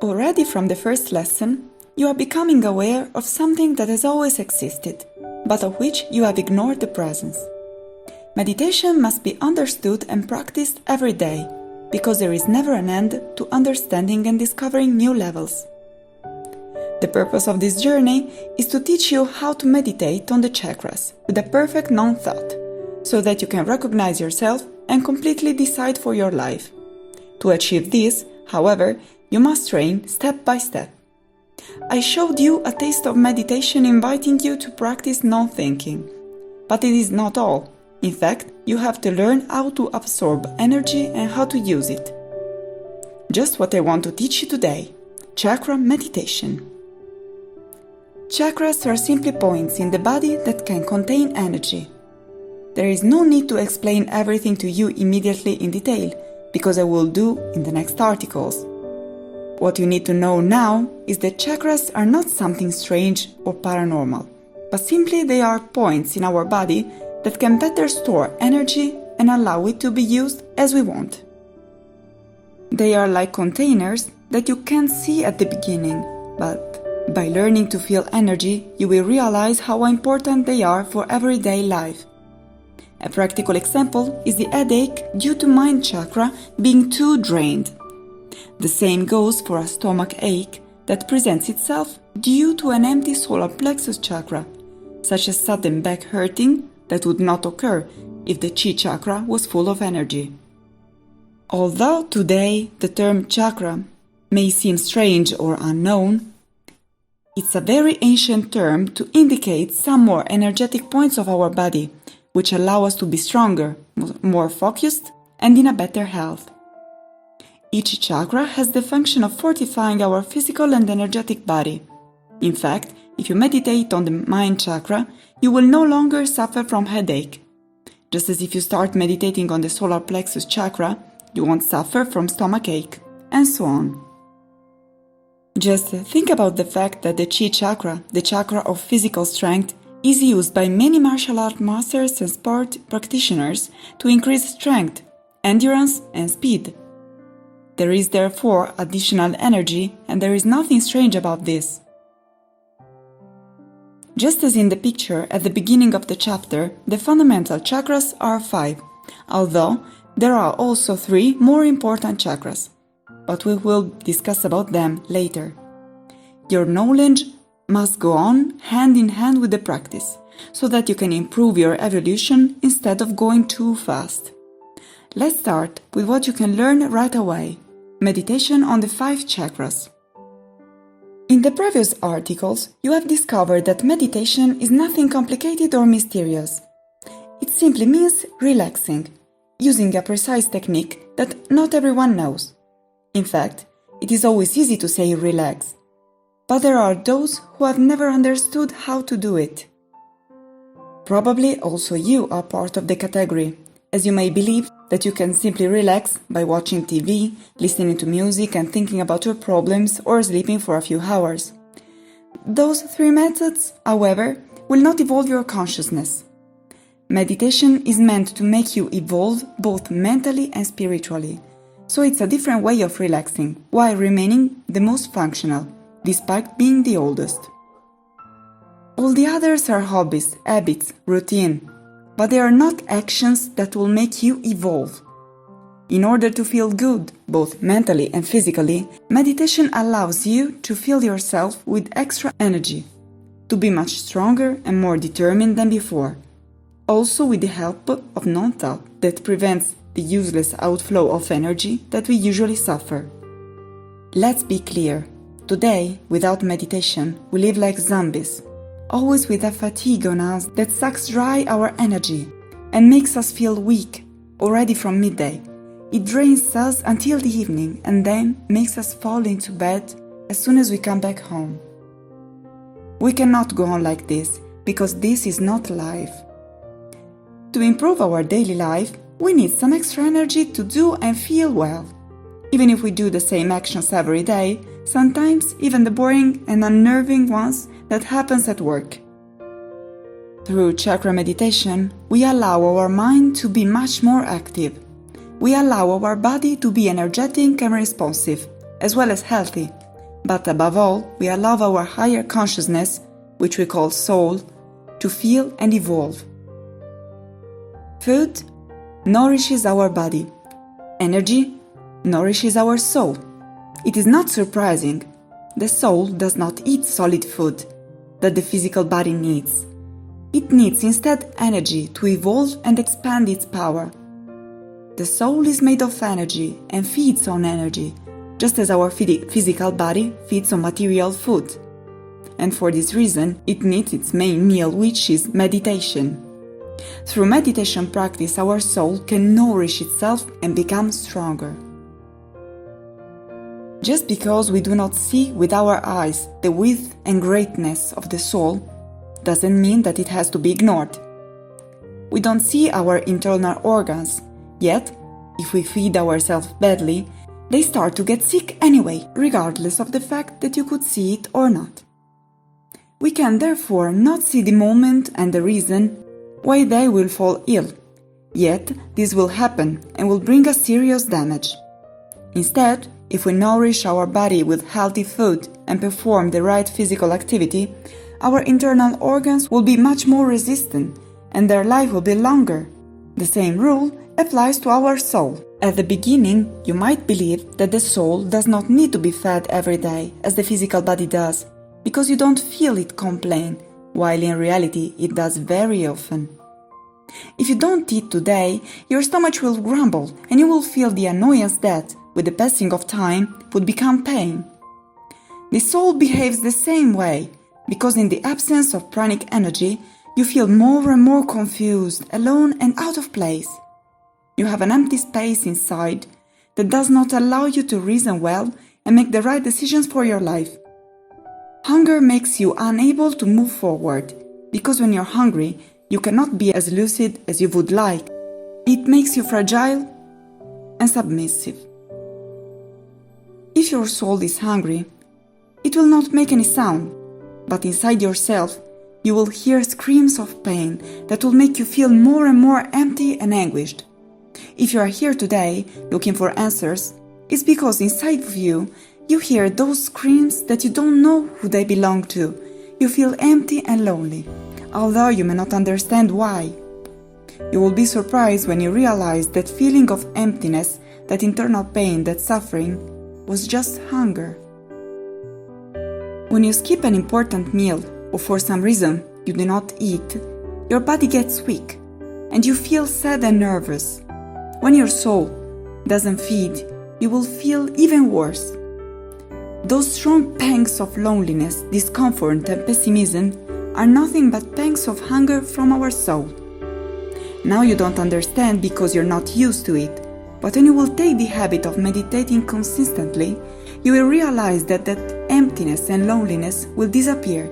Already from the first lesson, you are becoming aware of something that has always existed, but of which you have ignored the presence. Meditation must be understood and practiced every day, because there is never an end to understanding and discovering new levels. The purpose of this journey is to teach you how to meditate on the chakras with a perfect non-thought, so that you can recognize yourself and completely decide for your life. To achieve this, however, you must train step by step. I showed you a taste of meditation inviting you to practice non-thinking. But it is not all. In fact, you have to learn how to absorb energy and how to use it. Just what I want to teach you today: chakra meditation. Chakras are simply points in the body that can contain energy. There is no need to explain everything to you immediately in detail, because I will do in the next articles. What you need to know now is that chakras are not something strange or paranormal, but simply they are points in our body that can better store energy and allow it to be used as we want. They are like containers that you can't see at the beginning, but by learning to feel energy, you will realize how important they are for everyday life. A practical example is the headache due to mind chakra being too drained. The same goes for a stomach ache that presents itself due to an empty solar plexus chakra, such as sudden back hurting that would not occur if the chi chakra was full of energy. Although today the term chakra may seem strange or unknown, it's a very ancient term to indicate some more energetic points of our body, which allow us to be stronger, more focused, and in a better health. Each chakra has the function of fortifying our physical and energetic body. In fact, if you meditate on the mind chakra, you will no longer suffer from headache. Just as if you start meditating on the solar plexus chakra, you won't suffer from stomach ache, and so on. Just think about the fact that the chi chakra, the chakra of physical strength, is used by many martial art masters and sport practitioners to increase strength, endurance, and speed. There is therefore additional energy, and there is nothing strange about this. Just as in the picture at the beginning of the chapter, the fundamental chakras are 5, although there are also 3 more important chakras, but we will discuss about them later. Your knowledge must go on hand in hand with the practice, so that you can improve your evolution instead of going too fast. Let's start with what you can learn right away: meditation on the 5 chakras. In the previous articles, you have discovered that meditation is nothing complicated or mysterious. It simply means relaxing, using a precise technique that not everyone knows. In fact, it is always easy to say relax, but there are those who have never understood how to do it. Probably also you are part of the category, as you may believe that you can simply relax by watching TV, listening to music and thinking about your problems, or sleeping for a few hours. Those 3 methods, however, will not evolve your consciousness. Meditation is meant to make you evolve both mentally and spiritually, so it's a different way of relaxing, while remaining the most functional, despite being the oldest. All the others are hobbies, habits, routine, but they are not actions that will make you evolve. In order to feel good, both mentally and physically, meditation allows you to fill yourself with extra energy, to be much stronger and more determined than before, also with the help of non-thought that prevents the useless outflow of energy that we usually suffer. Let's be clear, today, without meditation, we live like zombies, always with a fatigue on us that sucks dry our energy and makes us feel weak already from midday. It drains us until the evening and then makes us fall into bed as soon as we come back home. We cannot go on like this, because this is not life. To improve our daily life, we need some extra energy to do and feel well. Even if we do the same actions every day, sometimes even the boring and unnerving ones that happens at work. Through chakra meditation, we allow our mind to be much more active. We allow our body to be energetic and responsive, as well as healthy, But above all, we allow our higher consciousness, which we call soul, to feel and evolve. Food nourishes our body. Energy nourishes our soul. It is not surprising. The soul does not eat solid food that the physical body needs. It needs instead energy to evolve and expand its power. The soul is made of energy and feeds on energy, just as our physical body feeds on material food. And for this reason, it needs its main meal, which is meditation. Through meditation practice, our soul can nourish itself and become stronger. Just because we do not see with our eyes the width and greatness of the soul, doesn't mean that it has to be ignored. We don't see our internal organs, yet, if we feed ourselves badly, they start to get sick anyway, regardless of the fact that you could see it or not. We can therefore not see the moment and the reason why they will fall ill, yet this will happen and will bring us serious damage. Instead, if we nourish our body with healthy food and perform the right physical activity, our internal organs will be much more resistant and their life will be longer. The same rule applies to our soul. At the beginning, you might believe that the soul does not need to be fed every day as the physical body does, because you don't feel it complain, while in reality it does very often. If you don't eat today, your stomach will grumble and you will feel the annoyance that, with the passing of time, would become pain. The soul behaves the same way, because in the absence of pranic energy, you feel more and more confused, alone and out of place. You have an empty space inside that does not allow you to reason well and make the right decisions for your life. Hunger makes you unable to move forward, because when you're hungry, you cannot be as lucid as you would like. It makes you fragile and submissive. If your soul is hungry, it will not make any sound, but inside yourself, you will hear screams of pain that will make you feel more and more empty and anguished. If you are here today looking for answers, it's because inside of you, you hear those screams that you don't know who they belong to. You feel empty and lonely, although you may not understand why. You will be surprised when you realize that feeling of emptiness, that internal pain, that suffering, was just hunger. When you skip an important meal, or for some reason you do not eat, your body gets weak, and you feel sad and nervous. When your soul doesn't feed, you will feel even worse. Those strong pangs of loneliness, discomfort and pessimism are nothing but pangs of hunger from our soul. Now you don't understand because you're not used to it, but when you will take the habit of meditating consistently, you will realize that emptiness and loneliness will disappear,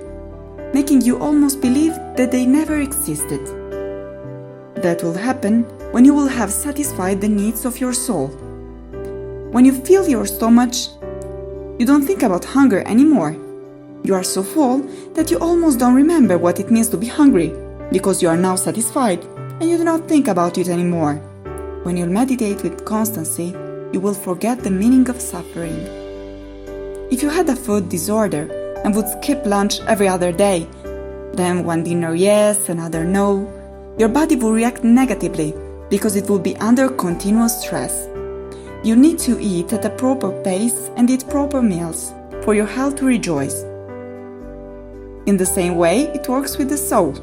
making you almost believe that they never existed. That will happen when you will have satisfied the needs of your soul. When you fill your stomach, you don't think about hunger anymore. You are so full that you almost don't remember what it means to be hungry, because you are now satisfied and you do not think about it anymore. When you meditate with constancy, you will forget the meaning of suffering. If you had a food disorder and would skip lunch every other day, then one dinner yes, another no, your body will react negatively because it will be under continuous stress. You need to eat at a proper pace and eat proper meals for your health to rejoice. In the same way, it works with the soul.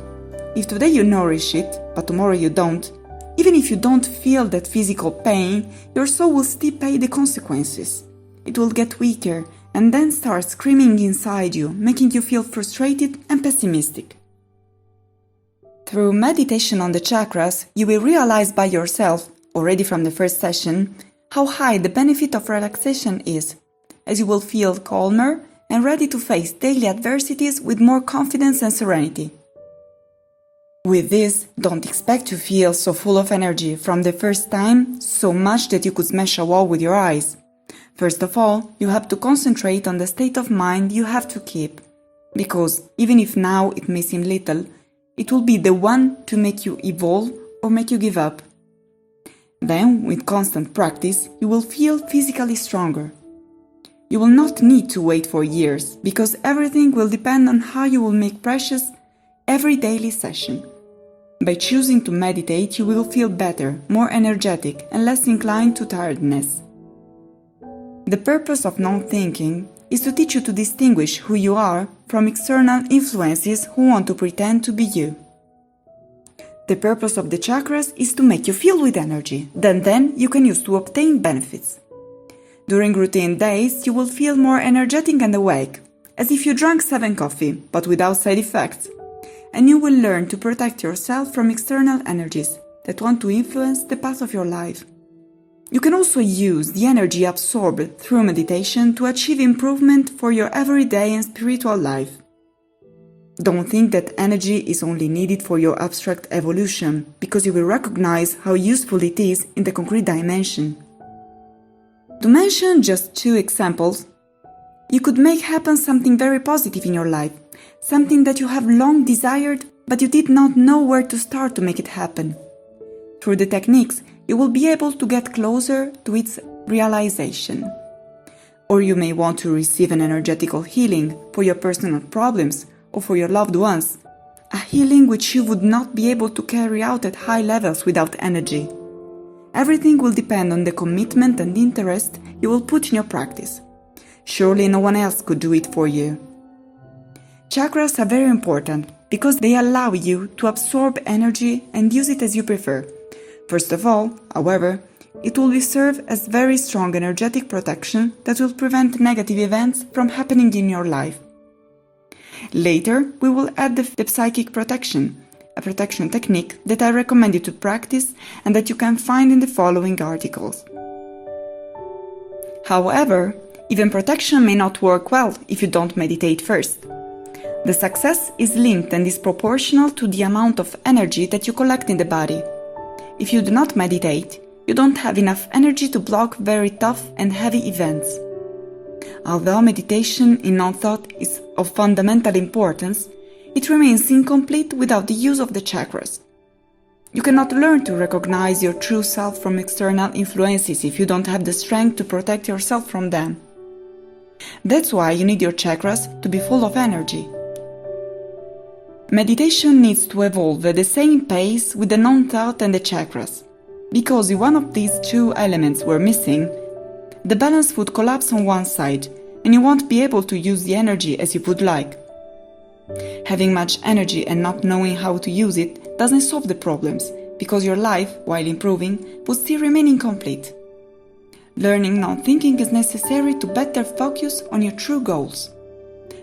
If today you nourish it, but tomorrow you don't, even if you don't feel that physical pain, your soul will still pay the consequences. It will get weaker and then start screaming inside you, making you feel frustrated and pessimistic. Through meditation on the chakras, you will realize by yourself, already from the first session, how high the benefit of relaxation is, as you will feel calmer and ready to face daily adversities with more confidence and serenity. With this, don't expect to feel so full of energy from the first time, so much that you could smash a wall with your eyes. First of all, you have to concentrate on the state of mind you have to keep, because even if now it may seem little, it will be the one to make you evolve or make you give up. Then, with constant practice, you will feel physically stronger. You will not need to wait for years, because everything will depend on how you will make precious every daily session. By choosing to meditate, you will feel better, more energetic, and less inclined to tiredness. The purpose of non-thinking is to teach you to distinguish who you are from external influences who want to pretend to be you. The purpose of the chakras is to make you fill with energy that then you can use to obtain benefits. During routine days, you will feel more energetic and awake, as if you drank 7 coffee, but without side effects. And you will learn to protect yourself from external energies that want to influence the path of your life. You can also use the energy absorbed through meditation to achieve improvement for your everyday and spiritual life. Don't think that energy is only needed for your abstract evolution, because you will recognize how useful it is in the concrete dimension. To mention just 2 examples, you could make happen something very positive in your life, something that you have long desired, but you did not know where to start to make it happen. Through the techniques, you will be able to get closer to its realization. Or you may want to receive an energetical healing for your personal problems or for your loved ones, a healing which you would not be able to carry out at high levels without energy. Everything will depend on the commitment and interest you will put in your practice. Surely no one else could do it for you. Chakras are very important because they allow you to absorb energy and use it as you prefer. First of all, however, it will serve as very strong energetic protection that will prevent negative events from happening in your life. Later, we will add the psychic protection, a protection technique that I recommend you to practice and that you can find in the following articles. However, even protection may not work well if you don't meditate first. The success is linked and is proportional to the amount of energy that you collect in the body. If you do not meditate, you don't have enough energy to block very tough and heavy events. Although meditation in non-thought is of fundamental importance, it remains incomplete without the use of the chakras. You cannot learn to recognize your true self from external influences if you don't have the strength to protect yourself from them. That's why you need your chakras to be full of energy. Meditation needs to evolve at the same pace with the non-thought and the chakras. Because if one of these 2 elements were missing, the balance would collapse on one side and you won't be able to use the energy as you would like. Having much energy and not knowing how to use it doesn't solve the problems, because your life, while improving, would still remain incomplete. Learning non-thinking is necessary to better focus on your true goals.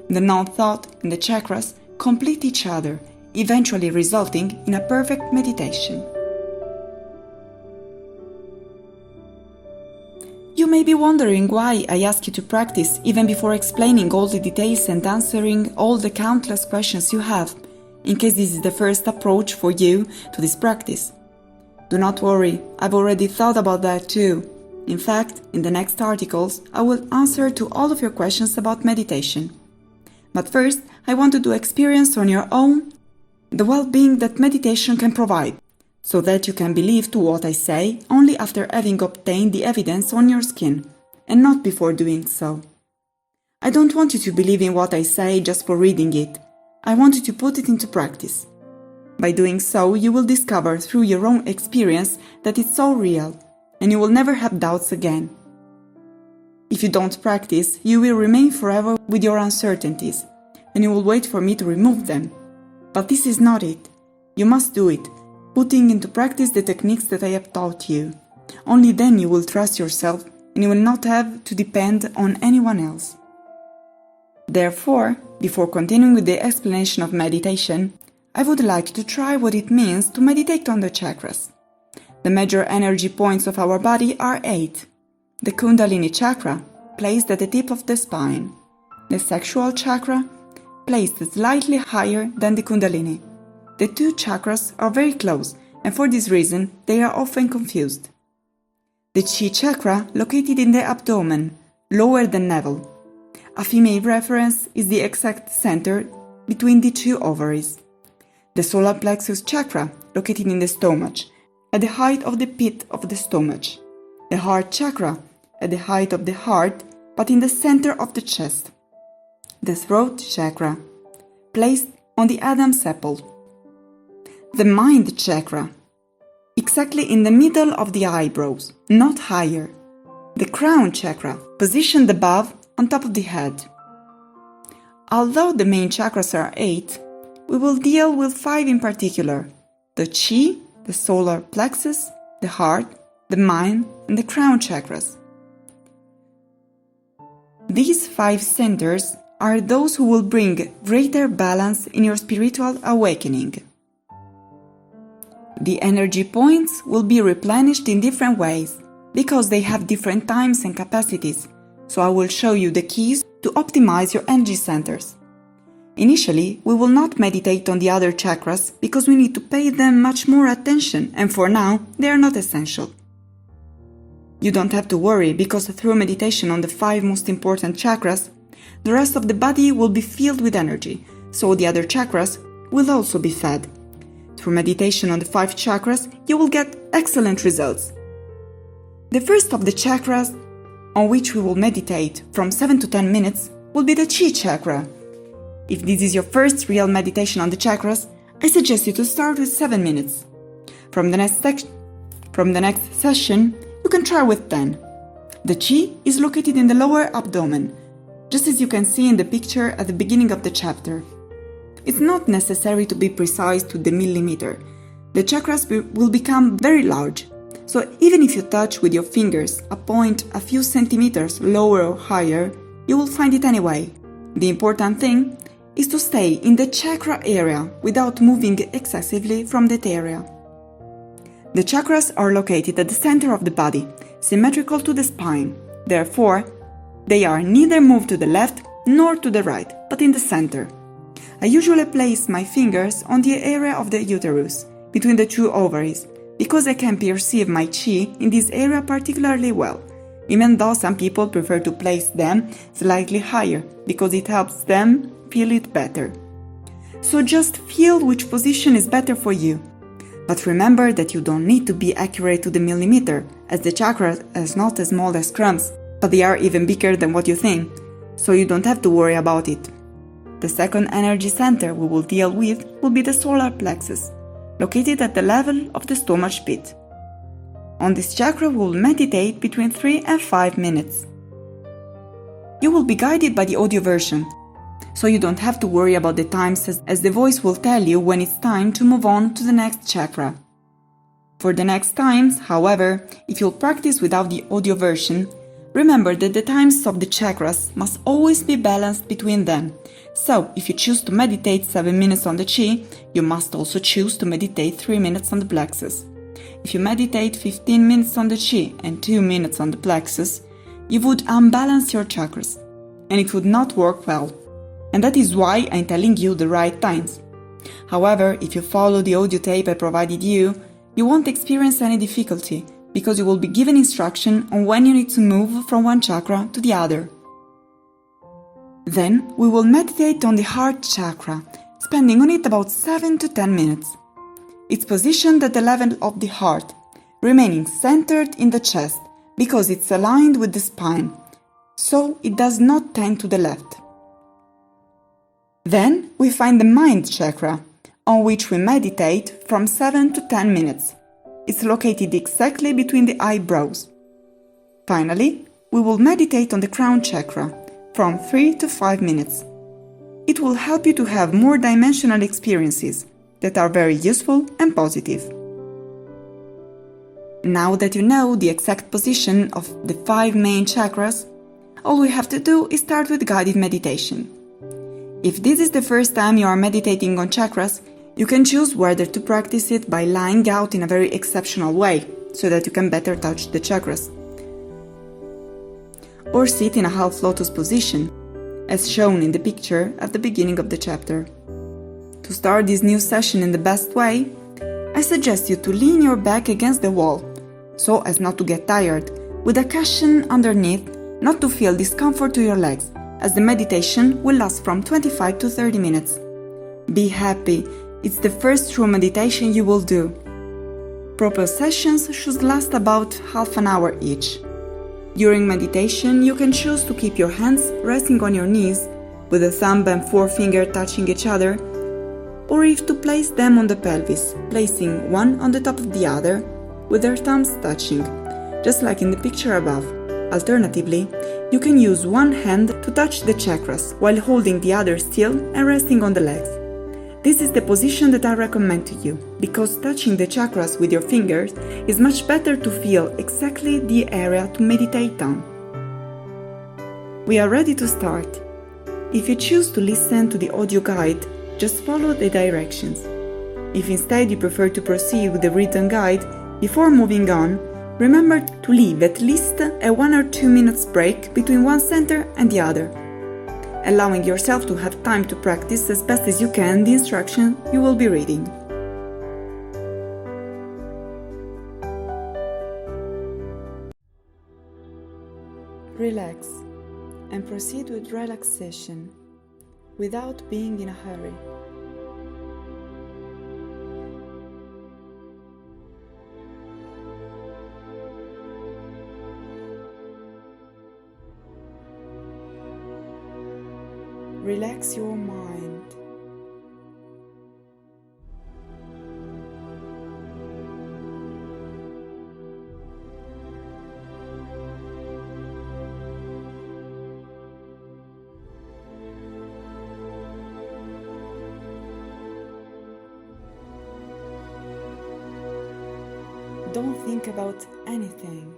The non-thought and the chakras complete each other, eventually resulting in a perfect meditation. You may be wondering why I ask you to practice even before explaining all the details and answering all the countless questions you have, in case this is the first approach for you to this practice. Do not worry, I've already thought about that too. In fact, in the next articles, I will answer to all of your questions about meditation. But first, I want you to experience on your own the well-being that meditation can provide, so that you can believe to what I say only after having obtained the evidence on your skin, and not before doing so. I don't want you to believe in what I say just for reading it. I want you to put it into practice. By doing so, you will discover through your own experience that it's all real, and you will never have doubts again. If you don't practice, you will remain forever with your uncertainties, and you will wait for me to remove them. But this is not it. You must do it, putting into practice the techniques that I have taught you. Only then you will trust yourself, and you will not have to depend on anyone else. Therefore, before continuing with the explanation of meditation, I would like to try what it means to meditate on the chakras. The major energy points of our body are 8. The Kundalini chakra, placed at the tip of the spine. The sexual chakra, placed slightly higher than the Kundalini. The 2 chakras are very close, and for this reason they are often confused. The Chi chakra, located in the abdomen, lower than navel. A female reference is the exact center between the 2 ovaries. The solar plexus chakra, located in the stomach, at the height of the pit of the stomach. The heart chakra, at the height of the heart, but in the center of the chest. The throat chakra, placed on the Adam's apple. The mind chakra, exactly in the middle of the eyebrows, not higher. The crown chakra, positioned above, on top of the head. Although the main chakras are 8, we will deal with 5 in particular: the chi, the solar plexus, the heart, the mind, and the crown chakras. These 5 centers are those who will bring greater balance in your spiritual awakening. The energy points will be replenished in different ways, because they have different times and capacities, so I will show you the keys to optimize your energy centers. Initially, we will not meditate on the other chakras because we need to pay them much more attention, and for now, they are not essential. You don't have to worry, because through meditation on the 5 most important chakras, the rest of the body will be filled with energy, so the other chakras will also be fed. Through meditation on the 5 chakras, you will get excellent results. The first of the chakras on which we will meditate from 7 to 10 minutes will be the Chi chakra. If this is your first real meditation on the chakras, I suggest you to start with 7 minutes. From the next session, you can try with 10. The Chi is located in the lower abdomen, just as you can see in the picture at the beginning of the chapter. It's not necessary to be precise to the millimeter. The chakras will become very large, so even if you touch with your fingers a point a few centimeters lower or higher, you will find it anyway. The important thing is to stay in the chakra area without moving excessively from that area. The chakras are located at the center of the body, symmetrical to the spine. Therefore, they are neither moved to the left nor to the right, but in the center. I usually place my fingers on the area of the uterus, between the 2 ovaries, because I can perceive my chi in this area particularly well, even though some people prefer to place them slightly higher, because it helps them feel it better. So just feel which position is better for you. But remember that you don't need to be accurate to the millimeter, as the chakra is not as small as crumbs, but they are even bigger than what you think, so you don't have to worry about it. The second energy center we will deal with will be the solar plexus, located at the level of the stomach pit. On this chakra we will meditate between 3 and 5 minutes. You will be guided by the audio version, so you don't have to worry about the times as the voice will tell you when it's time to move on to the next chakra. For the next times, however, if you'll practice without the audio version, remember that the times of the chakras must always be balanced between them. So, if you choose to meditate 7 minutes on the Chi, you must also choose to meditate 3 minutes on the plexus. If you meditate 15 minutes on the Chi and 2 minutes on the plexus, you would unbalance your chakras, and it would not work well. And that is why I'm telling you the right times. However, if you follow the audio tape I provided you, you won't experience any difficulty, because you will be given instruction on when you need to move from one chakra to the other. Then we will meditate on the heart chakra, spending on it about 7 to 10 minutes. It's positioned at the level of the heart, remaining centered in the chest because it's aligned with the spine, so it does not tend to the left. Then we find the mind chakra, on which we meditate from 7 to 10 minutes. It's located exactly between the eyebrows. Finally, we will meditate on the crown chakra from 3 to 5 minutes. It will help you to have more dimensional experiences that are very useful and positive. Now that you know the exact position of the 5 main chakras, all we have to do is start with guided meditation. If this is the first time you are meditating on chakras, you can choose whether to practice it by lying out in a very exceptional way, so that you can better touch the chakras, or sit in a half lotus position, as shown in the picture at the beginning of the chapter. To start this new session in the best way, I suggest you to lean your back against the wall, so as not to get tired, with a cushion underneath, not to feel discomfort to your legs, as the meditation will last from 25 to 30 minutes. Be happy, it's the first true meditation you will do. Proper sessions should last about half an hour each. During meditation, you can choose to keep your hands resting on your knees, with the thumb and forefinger touching each other, or if to place them on the pelvis, placing one on the top of the other, with their thumbs touching, just like in the picture above. Alternatively, you can use one hand to touch the chakras while holding the other still and resting on the legs. This is the position that I recommend to you, because touching the chakras with your fingers is much better to feel exactly the area to meditate on. We are ready to start. If you choose to listen to the audio guide, just follow the directions. If instead you prefer to proceed with the written guide, before moving on, remember to leave at least a 1 or 2 minutes break between one center and the other, allowing yourself to have time to practice as best as you can the instruction you will be reading. Relax and proceed with relaxation without being in a hurry. Relax your mind. Don't think about anything.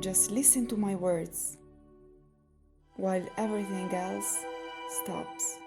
Just listen to my words while everything else stops.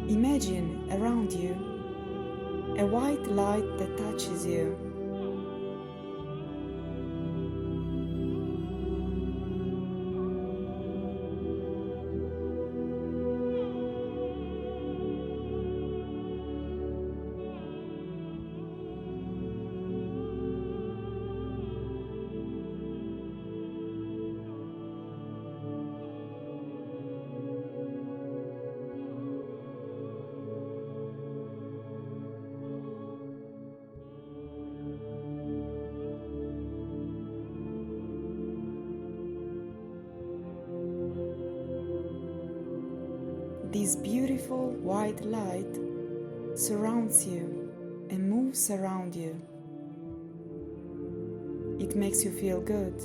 Imagine around you a white light that touches you. This beautiful white light surrounds you and moves around you. It makes you feel good.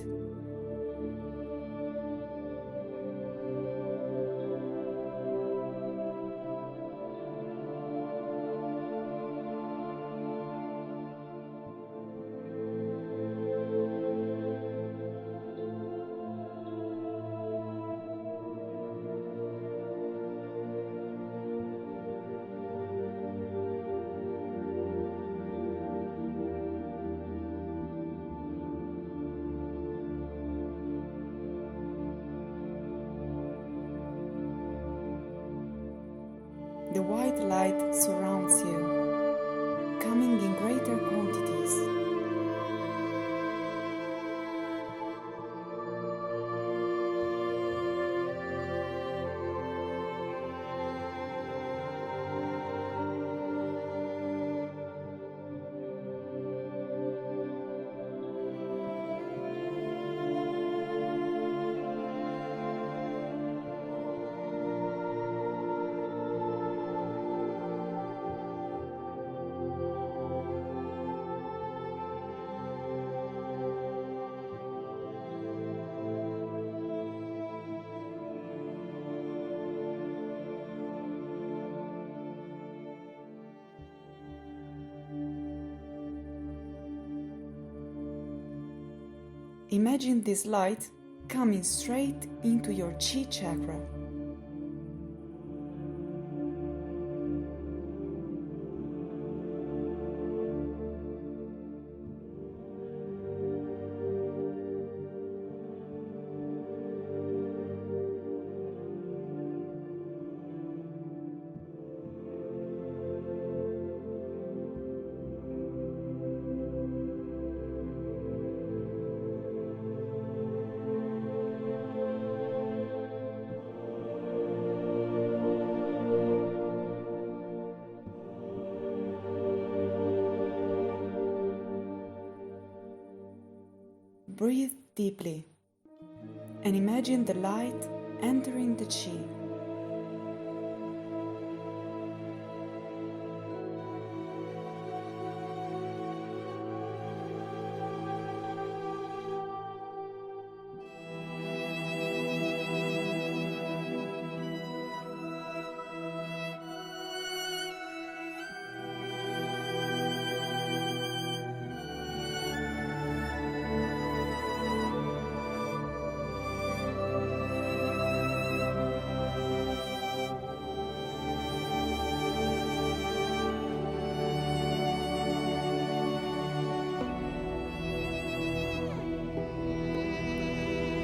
The white light surrounds you, coming in greater quantities. Imagine this light coming straight into your chi chakra. Breathe deeply and imagine the light entering the chi.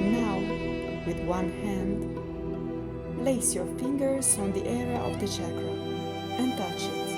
Now, with one hand, place your fingers on the area of the chakra and touch it.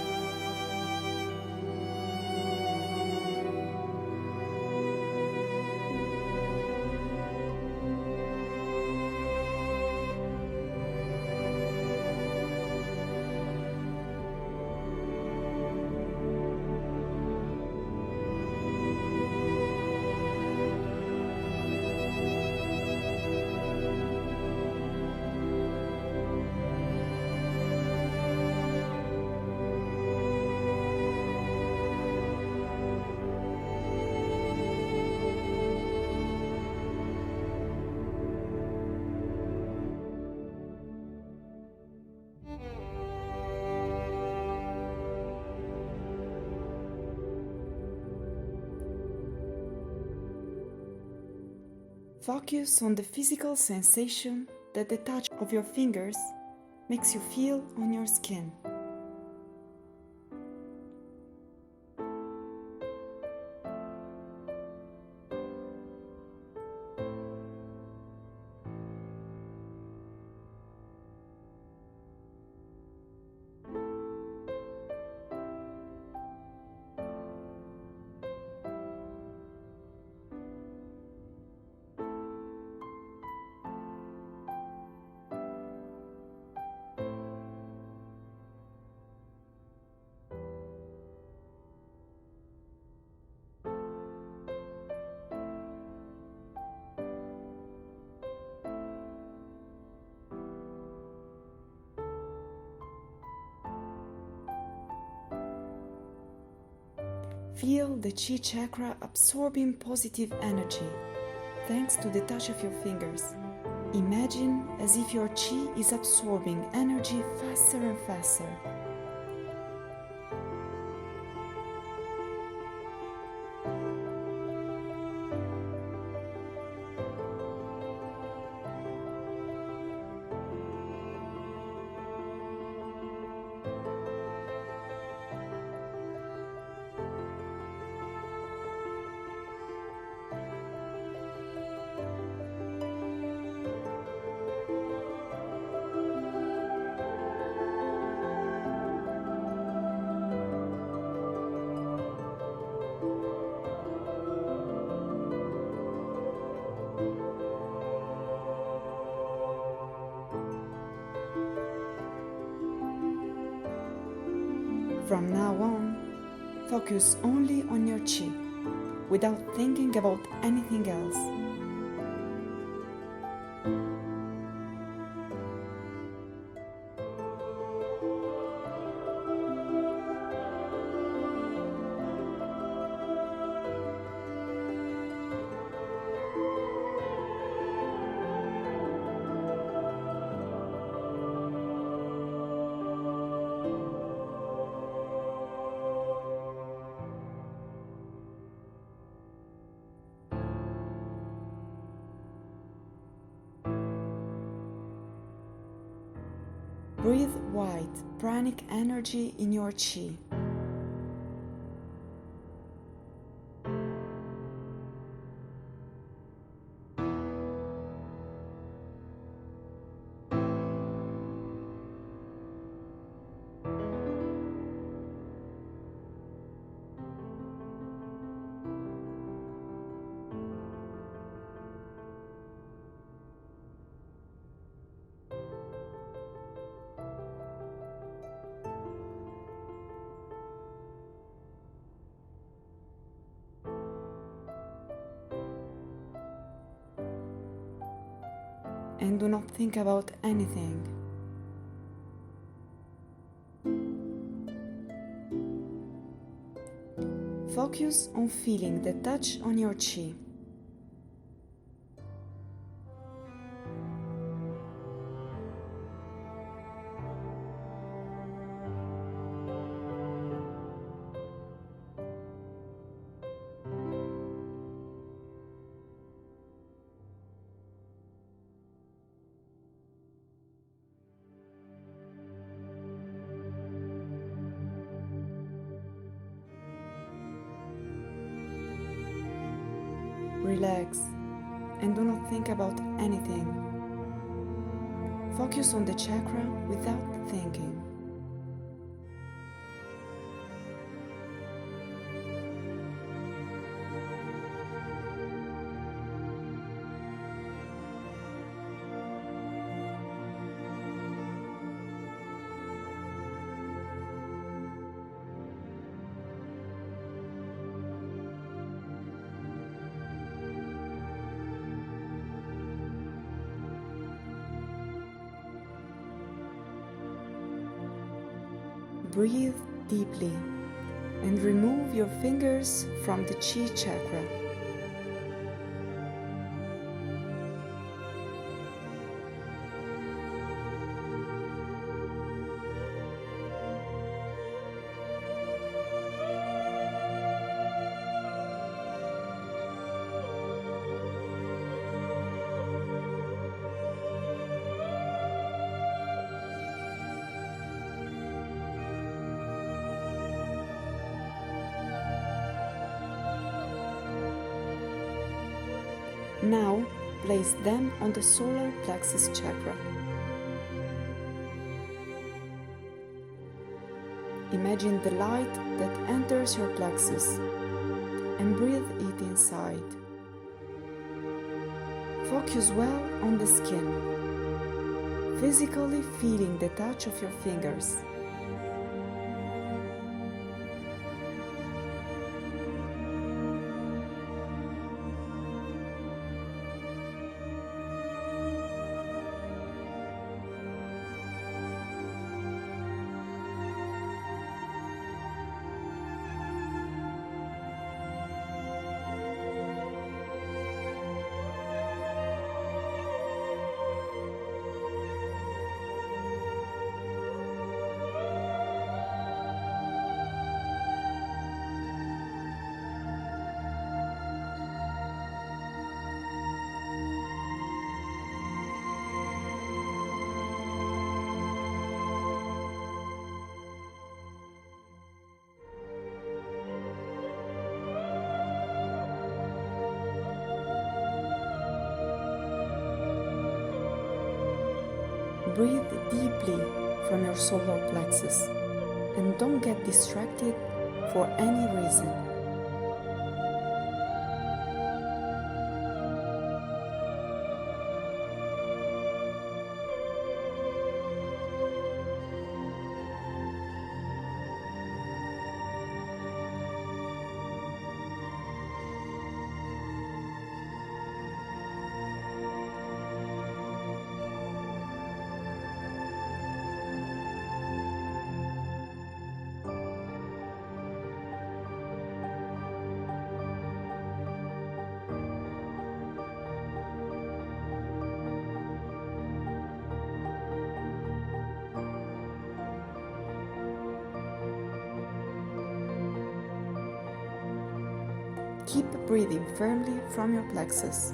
Focus on the physical sensation that the touch of your fingers makes you feel on your skin. Feel the chi chakra absorbing positive energy thanks to the touch of your fingers. Imagine as if your chi is absorbing energy faster and faster. From now on, focus only on your chi, without thinking about anything else. Breathe white, pranic energy in your chi. And do not think about anything. Focus on feeling the touch on your chi. Relax and do not think about anything. Focus on the chakra without thinking. Breathe deeply and remove your fingers from the chi chakra. Now, place them on the solar plexus chakra. Imagine the light that enters your plexus and breathe it inside. Focus well on the skin, physically feeling the touch of your fingers. Breathe deeply from your solar plexus and don't get distracted for any reason. Keep breathing firmly from your plexus.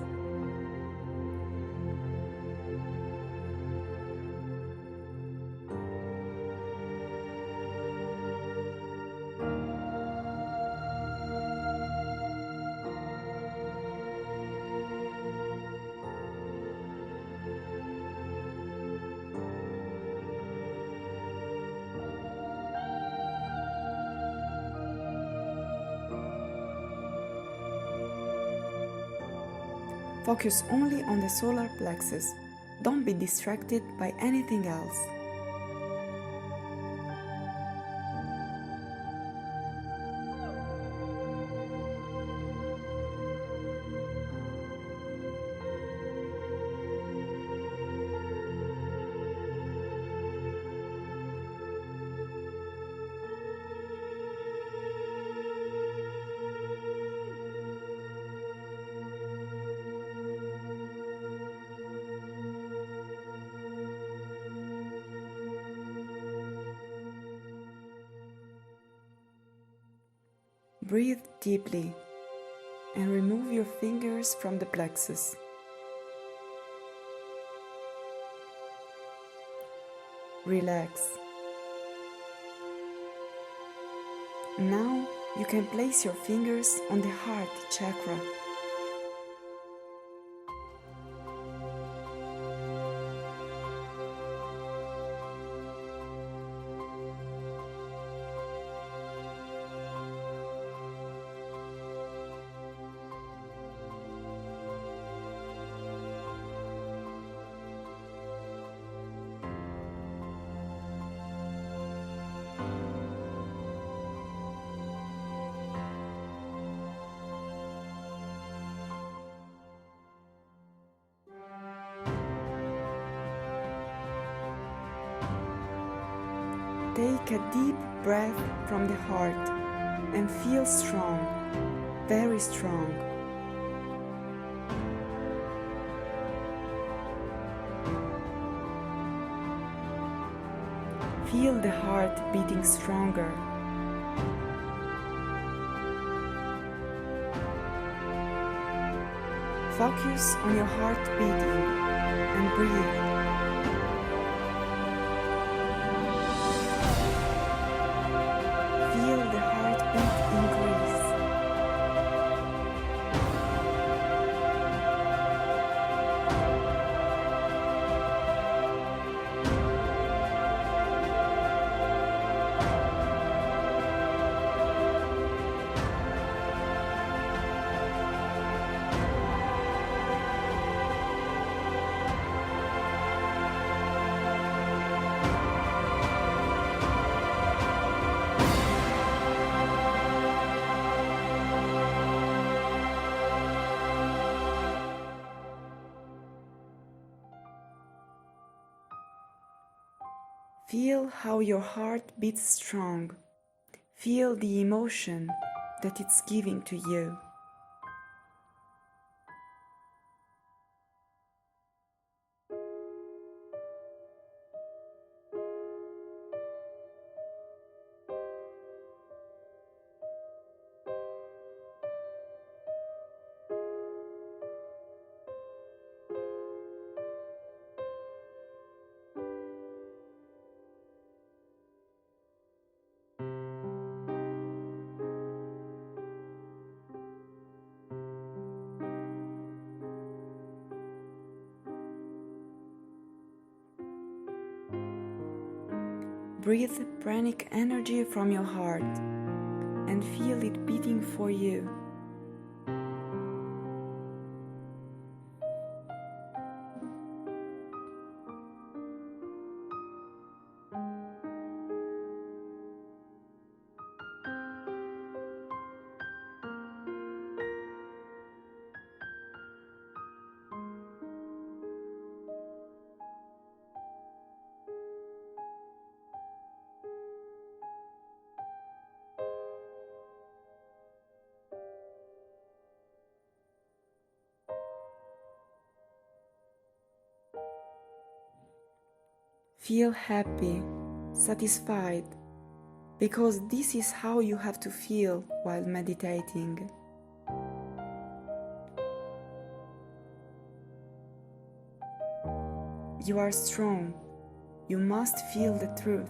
Focus only on the solar plexus. Don't be distracted by anything else. Breathe deeply and remove your fingers from the plexus. Relax. Now you can place your fingers on the heart chakra. Take a deep breath from the heart and feel strong, very strong. Feel the heart beating stronger. Focus on your heart beating and breathe. Feel the heartbeat increase. Feel how your heart beats strong. Feel the emotion that it's giving to you. Breathe pranic energy from your heart and feel it beating for you. Feel happy, satisfied, because this is how you have to feel while meditating. You are strong. You must feel the truth.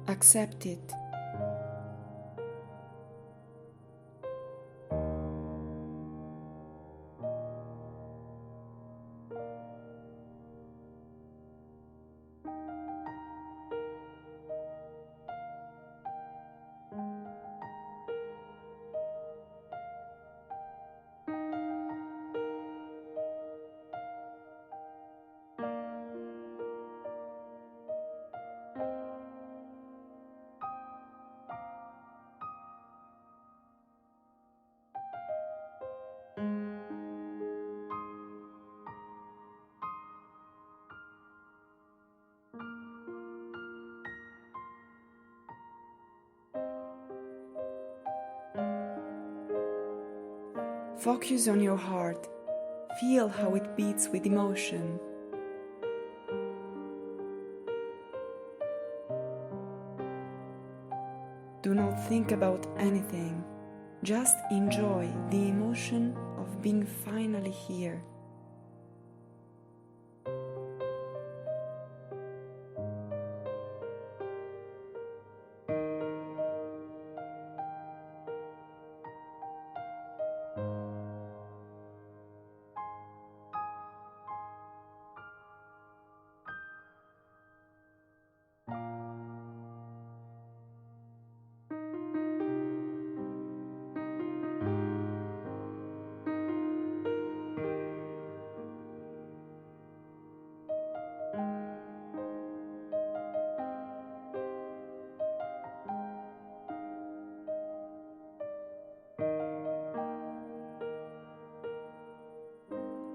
Accept it. Focus on your heart. Feel how it beats with emotion. Do not think about anything. Just enjoy the emotion of being finally here.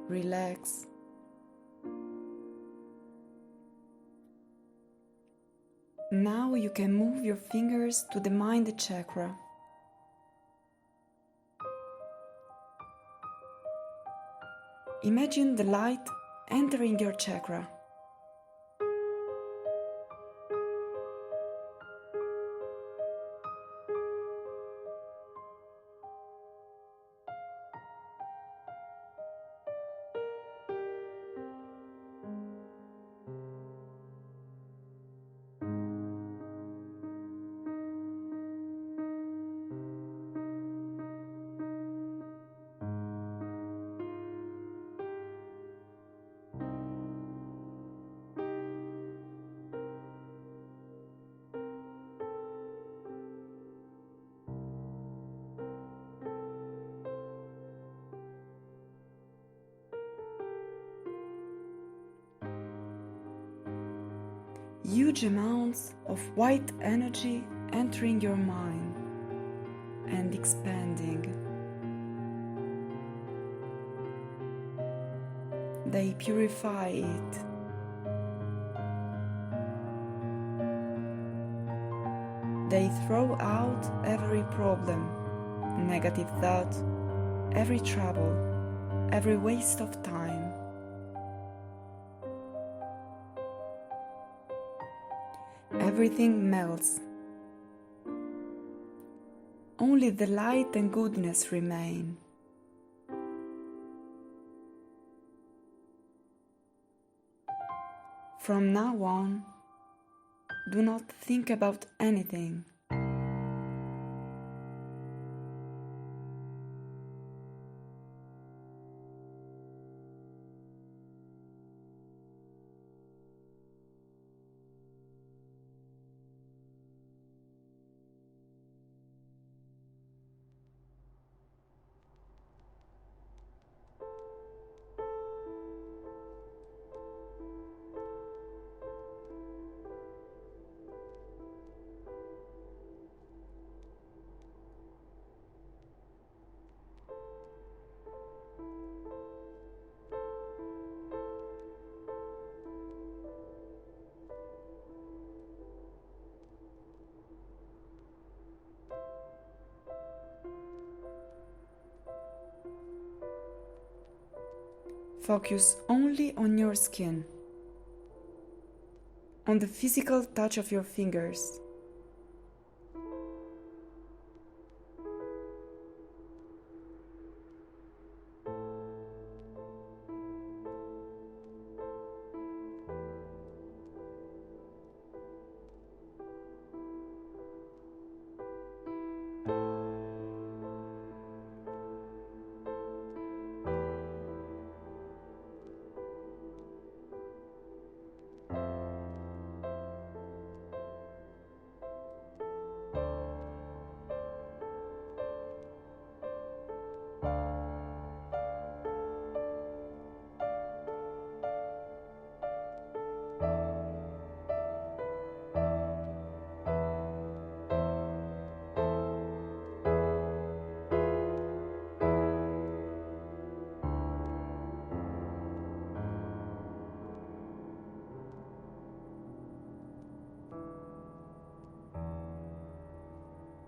Relax. Now you can move your fingers to the mind chakra. Imagine the light entering your chakra. Huge amounts of white energy entering your mind and expanding. They purify it. They throw out every problem, negative thought, every trouble, every waste of time. Everything melts. Only the light and goodness remain. From now on, do not think about anything. Focus only on your skin, on the physical touch of your fingers.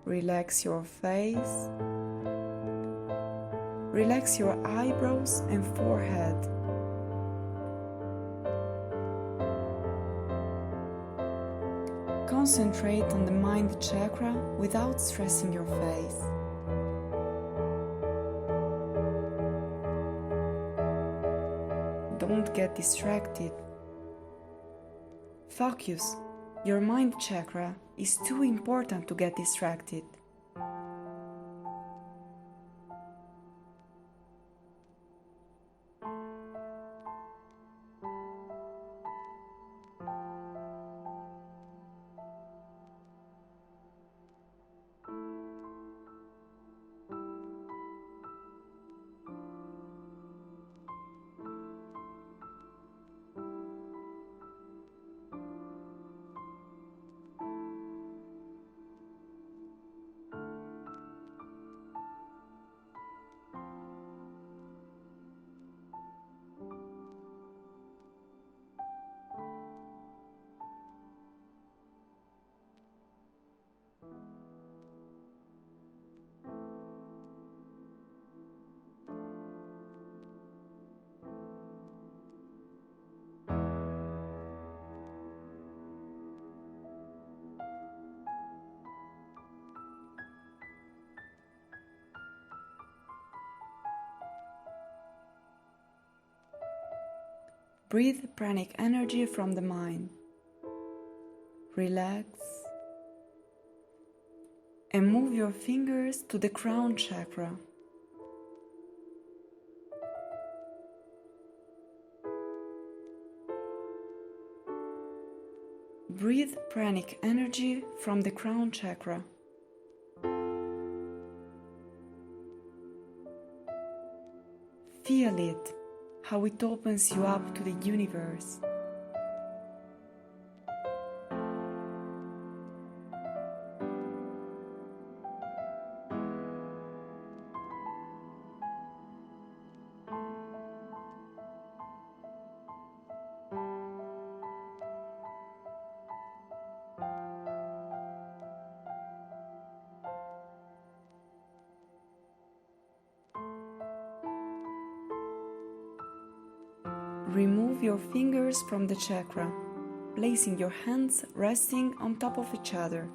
Relax your face, Relax your eyebrows and forehead. Concentrate on the mind chakra without stressing your face. Don't get distracted. Focus. Your mind chakra is too important to get distracted. Breathe pranic energy from the mind. Relax and move your fingers to the crown chakra. Breathe pranic energy from the crown chakra. Feel it, how it opens you up to the universe. Remove your fingers from the chakra, placing your hands resting on top of each other,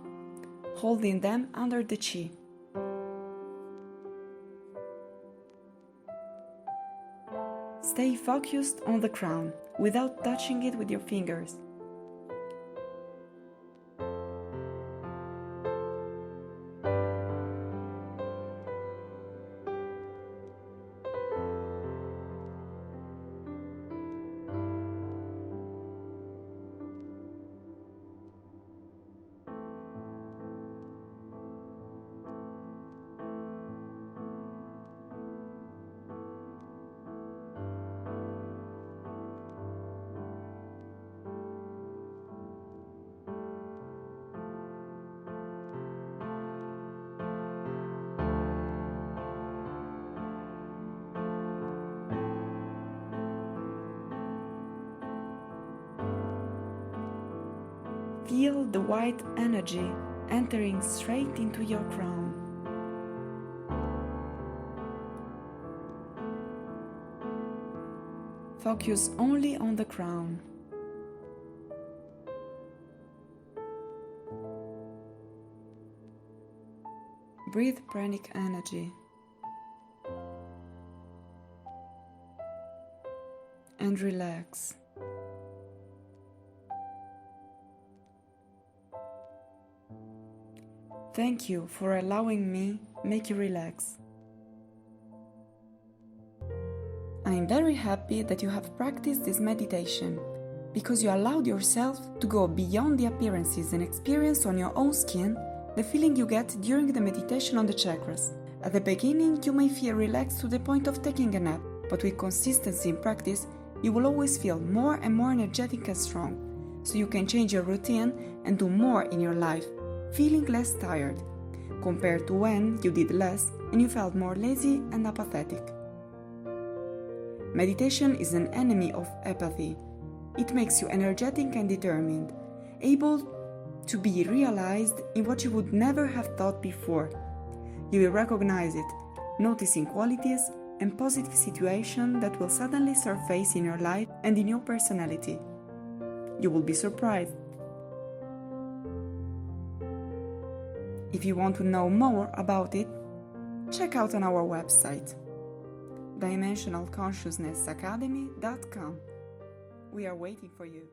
holding them under the chi. Stay focused on the crown without touching it with your fingers. Feel the white energy entering straight into your crown. Focus only on the crown. Breathe pranic energy. And relax. Thank you for allowing me make you relax. I am very happy that you have practiced this meditation, because you allowed yourself to go beyond the appearances and experience on your own skin the feeling you get during the meditation on the chakras. At the beginning, you may feel relaxed to the point of taking a nap, but with consistency in practice, you will always feel more and more energetic and strong, so you can change your routine and do more in your life, feeling less tired, compared to when you did less and you felt more lazy and apathetic. Meditation is an enemy of apathy. It makes you energetic and determined, able to be realized in what you would never have thought before. You will recognize it, noticing qualities and positive situation that will suddenly surface in your life and in your personality. You will be surprised. If you want to know more about it, check out on our website, dimensionalconsciousnessacademy.com. We are waiting for you.